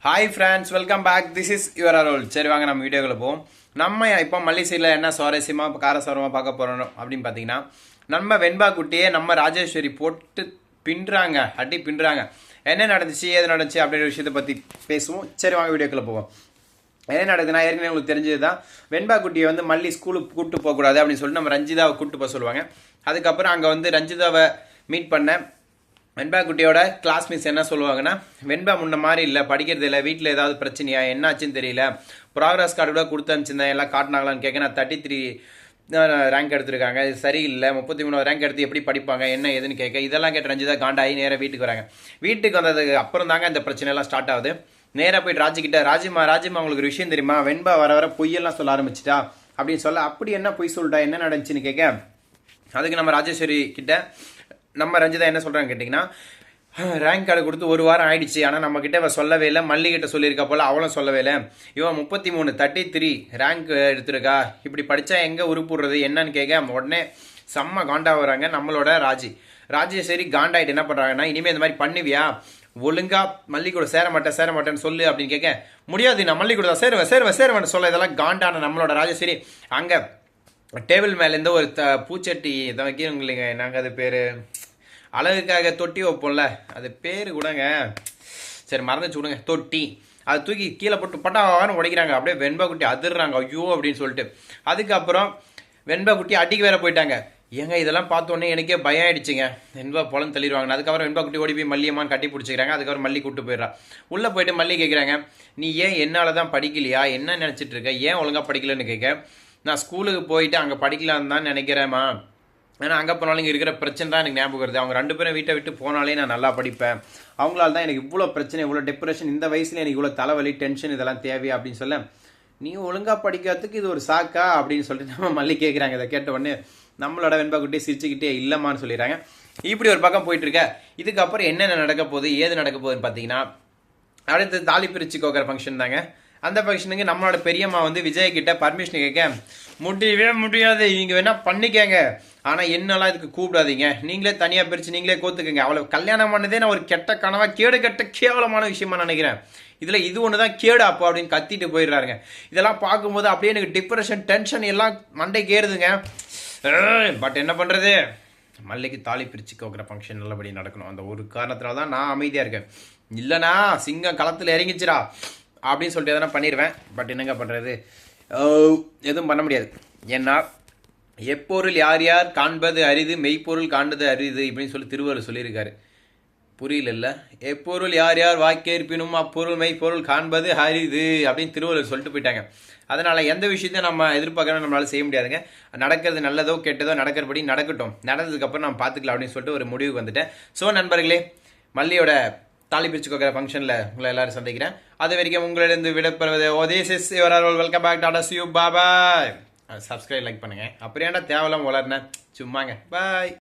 Hi friends, welcome back. This is your அரோல். சரி, வாங்க நம்ம வீடியோக்குள்ள போவோம். நம்ம இப்போ மல்லி சைடில் என்ன சுவாரஸ்யமாக காரசாரமாக பார்க்க போகிறோம் அப்படின்னு பார்த்தீங்கன்னா, நம்ம வெண்பா குட்டியே நம்ம ராஜேஸ்வரி போட்டு பின்னுறாங்க, அடி பின்னுறாங்க. என்ன நடந்துச்சு, ஏது நடந்துச்சு அப்படின்ற விஷயத்தை பற்றி பேசுவோம். சரி, வாங்க வீடியோக்குள்ள போவோம். என்ன நடக்குதுன்னா, ஏற்கனவே உங்களுக்கு தெரிஞ்சது தான். வெண்பா குட்டியை வந்து மல்லி ஸ்கூலுக்கு கூப்பிட்டு போகக்கூடாது அப்படின்னு சொல்லிட்டு நம்ம ரஞ்சிதாவை கூப்பிட்டு போக சொல்லுவாங்க. அதுக்கப்புறம் அங்கே வந்து ரஞ்சிதாவை மீட் பண்ண வெண்பா குட்டியோட கிளாஸ் மிஸ் என்ன சொல்லுவாங்கன்னா, வெண்பா முன்ன மாதிரி இல்லை, படிக்கிறது இல்லை, வீட்டில் ஏதாவது பிரச்சனையா, என்னாச்சுன்னு தெரியல, ப்ராக்ரஸ் கார்டு கூட கொடுத்து அனுப்பிச்சிருந்தேன், எல்லாம் காட்டினாங்களான்னு கேட்க, நான் 33 ரேங்க் எடுத்திருக்காங்க, இது சரியில்லை, 33 ரேங்க் எடுத்து எப்படி படிப்பாங்க, என்ன ஏதுன்னு கேட்க, இதெல்லாம் கேட்டு ரஞ்சிதா காண்டாகி நேராக வீட்டுக்கு வராங்க. வீட்டுக்கு வந்ததுக்கு அப்புறம் தாங்க இந்த பிரச்சனைலாம் ஸ்டார்ட் ஆகுது. நேராக போயிட்டு ராஜிக்கிட்ட, ராஜிமா உங்களுக்கு ஒரு விஷயம் தெரியுமா, வெண்பா வர வர பொய்யெல்லாம் சொல்ல ஆரம்பிச்சிட்டா அப்படின்னு சொல்ல, அப்படி என்ன பொய் சொல்லிட்டா, என்ன நடந்துச்சுன்னு கேட்க, அதுக்கு நம்ம ராஜேஸ்வரி கிட்ட நம்ம ரஞ்சிதா என்ன சொல்கிறாங்க கேட்டிங்கன்னா, ரேங்க் கார்டு கொடுத்து 1 வாரம் ஆயிடுச்சு, ஆனால் நம்மக்கிட்ட இவன் சொல்லவே இல்லை, மல்லிகிட்ட சொல்லியிருக்கா போல், அவளும் சொல்லவே இல்லை, இவன் 33 ரேங்க் எடுத்திருக்கா, இப்படி படித்தா எங்கே உருப்புடுறது என்னன்னு கேட்க, உடனே செம்ம காண்டா வராங்க நம்மளோட ராஜேஸ்வரி காண்டாயிட்டு என்ன பண்ணுறாங்கன்னா, இனிமேல் இந்த மாதிரி பண்ணுவியா, ஒழுங்கா மல்லிகூட சேர மாட்டேன்னு சொல்லு அப்படின்னு கேட்க, முடியாது, நான் மல்லிகூட தான் சேருவேன் சொல்ல, இதெல்லாம் காண்டான நம்மளோட ராஜேஸ்வரி அங்கே டேபிள் மேலேருந்து ஒரு பூச்சட்டி இதை வைக்கிறோங்க இல்லைங்க, நாங்கள் அது பேர் அழகுக்காக தொட்டி வைப்போம்ல, அது பேர் கூடங்க, சரி மறந்துச்சு விடுங்க, தொட்டி, அதை தூக்கி கீழே போட்டு பட்டாவான்னு உடைக்கிறாங்க. அப்படியே வெண்பா குட்டி அதிர்றாங்க, ஐயோ அப்படின்னு சொல்லிட்டு. அதுக்கப்புறம் வெண்பா குட்டி அடிக்கு வேற போயிட்டாங்க. ஏங்க இதெல்லாம் பார்த்தோன்னே எனக்கே பயம் ஆயிடுச்சுங்க, வெண்பா பொலம் தள்ளிடுவாங்க. அதுக்கப்புறம் வெண்பா குட்டி ஓடி போய் மல்லியம்மான்னு கட்டி பிடிச்சிக்கிறாங்க. அதுக்கப்புறம் மல்லி கூப்பிட்டு போயிடுறா. உள்ளே போயிட்டு மல்லி கேட்குறாங்க, நீ ஏன் என்னால் தான் படிக்கலையா, என்ன நினச்சிட்டு இருக்க, ஏன் ஒழுங்காக படிக்கலன்னு கேட்க, நான் ஸ்கூலுக்கு போயிட்டு அங்கே படிக்கலான்னு தான் நினைக்கிறேம்மா, ஏன்னா அங்கே போனாலும் இங்கே இருக்கிற பிரச்சனை தான் எனக்கு ஞாபகம் வருது, அவங்க 2 பேரும் வீட்டை விட்டு போனாலே நான் நல்லா படிப்பேன், அவங்களால தான் எனக்கு இவ்வளோ பிரச்சனை, இவ்வளோ டிப்ரெஷன், இந்த வயசில் எனக்கு இவ்வளோ தலைவலி டென்ஷன் இதெல்லாம் தேவையா அப்படின்னு சொல்ல, நீ ஒழுங்காக படிக்கிறதுக்கு இது ஒரு சாக்கா அப்படின்னு சொல்லிட்டு நம்ம மல்லி கேட்குறாங்க. இதை கேட்ட உடனே நம்மளோட வெண்பா குட்டியே சிரிச்சுக்கிட்டே இல்லைம்மான்னு சொல்லிடுறாங்க. இப்படி ஒரு பக்கம் போயிட்டுருக்க. இதுக்கப்புறம் என்னென்ன நடக்க போகுது, ஏது நடக்க போகுதுன்னு பார்த்தீங்கன்னா, அடுத்து தாலி பிரிச்சு கோக்கிற ஃபங்க்ஷன் தாங்க. அந்த ஃபங்க்ஷனுக்கு நம்மளோட பெரியம்மா வந்து விஜய் கிட்ட பர்மிஷன் கேட்க, முடியவே முடியாது, நீங்கள் வேணா பண்ணிக்கங்க, ஆனால் என்னெல்லாம் இதுக்கு கூப்பிடாதீங்க, நீங்களே தனியாக பிரித்து நீங்களே கோத்துக்குங்க, அவளை கல்யாணம் பண்ணதே நான் ஒரு கெட்ட கனவா, கேவலமான விஷயமா நினைக்கிறேன், இதில் இது ஒன்று தான் கேடு அப்போ அப்படின்னு கத்திட்டு போயிடுறாருங்க. இதெல்லாம் பார்க்கும்போது அப்படியே எனக்கு டிப்ரெஷன் டென்ஷன் எல்லாம் மண்டைக்கு ஏறுதுங்க. பட் என்ன பண்ணுறது, மல்லிக்கு தாலி பிரித்து கோக்கிற ஃபங்க்ஷன் நல்லபடி நடக்கணும், அந்த ஒரு காரணத்தினால தான் நான் அமைதியாக இருக்கேன். இல்லைனா சிங்கம் களத்தில் இறங்கிச்சிரா அப்படின்னு சொல்லிட்டு எதனா பண்ணிடுவேன். பட் என்னங்க பண்ணுறது, எதுவும் பண்ண முடியாது. ஏன்னா எப்பொருள் யார் யார் காண்பது அரிது, மெய்ப்பொருள் காண்பது அரிது இப்படின்னு சொல்லி திருவள்ளுவர் சொல்லியிருக்காரு. புரியல, எப்பொருள் யார் யார் வாக்கேற்பினும் அப்பொருள் மெய்ப்பொருள் காண்பது அரிது அப்படின்னு திருவள்ளுவர் சொல்லிட்டு போயிட்டாங்க. அதனால் எந்த விஷயத்தையும் நம்ம எதிர்பார்க்கணும் நம்மளால செய்ய முடியாதுங்க. நடக்கிறது நல்லதோ கெட்டதோ நடக்கிறபடி நடக்கட்டும், நடந்ததுக்கப்புறம் நம்ம பார்த்துக்கலாம் அப்படின்னு சொல்லிட்டு ஒரு முடிவுக்கு வந்துட்டேன். ஸோ நண்பர்களே, மல்லியோட தாலி பிரிச்சு கோக்கிற ஃபங்க்ஷனில் உங்களை எல்லாரும் சந்திக்கிறேன். அது வரைக்கும் உங்களிடம் விடப்படுவது welcome back, tata see you, bye. Subscribe like பண்ணுங்கள். அப்புறம் ஏன்டா தேவையில்லாம வளர்னேன் சும்மாங்க, பாய்.